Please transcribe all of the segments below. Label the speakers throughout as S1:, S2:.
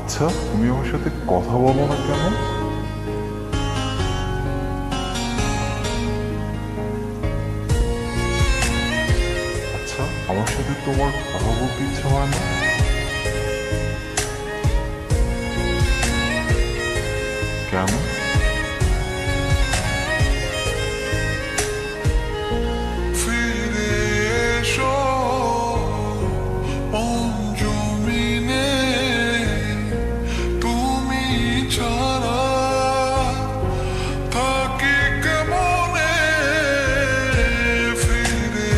S1: আচ্ছা, তুমি আমার সাথে কথা বলো না কেন? আচ্ছা, আমার সাথে তোমার কথা বলতে ইচ্ছা হয় না? কেন?
S2: ফিরে এসো অঞ্জুমিনে, তুমি ছাড়া থাকি কেমনে। ফিরে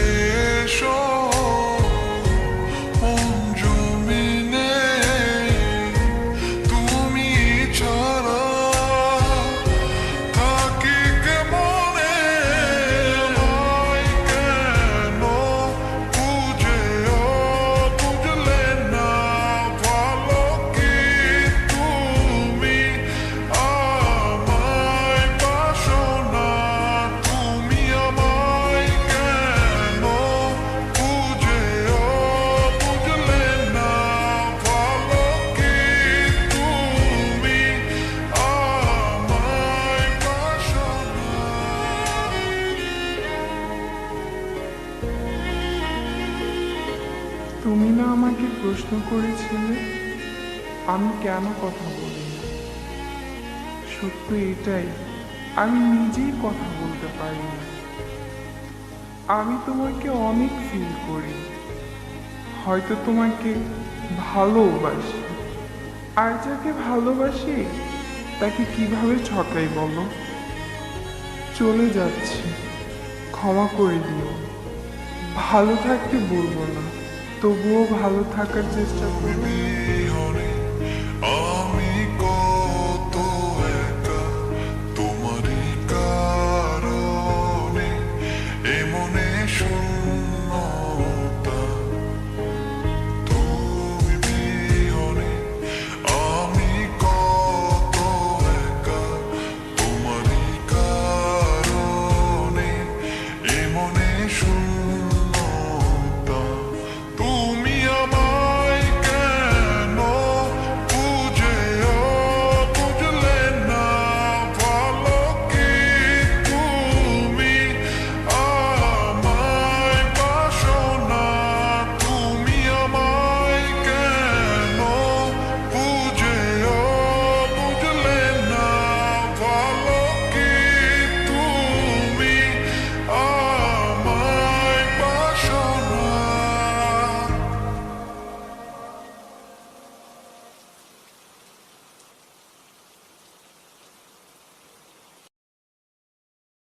S2: এসো অঞ্জুমিনে, তুমি ছাড়া থাকি কেমনে। আমায় কেন বুঝেও বুঝলে না, ভালো কি তুমি আমায় বাসো না। তুমি আমায় কেন বুঝেও বুঝলে না, ভালো কি তুমি আমায় বাসো না।
S3: তুমি না আমাকে প্রশ্ন করেছিলে আমি কেন কথা বলি না। সত্য এটাই, আমি নিজেই কথা বলতে পারি না। আমি তোমাকে অনেক ফিল করি, হয়তো তোমাকে ভালোবাসি। আর যাকে ভালোবাসি তাকে কিভাবে ঠকাই বলো? চলে যাচ্ছি, ক্ষমা করে দিও। ভালো থাকতে বলবো না, তবুও ভালো থাকার চেষ্টা করবো।
S2: বিহনে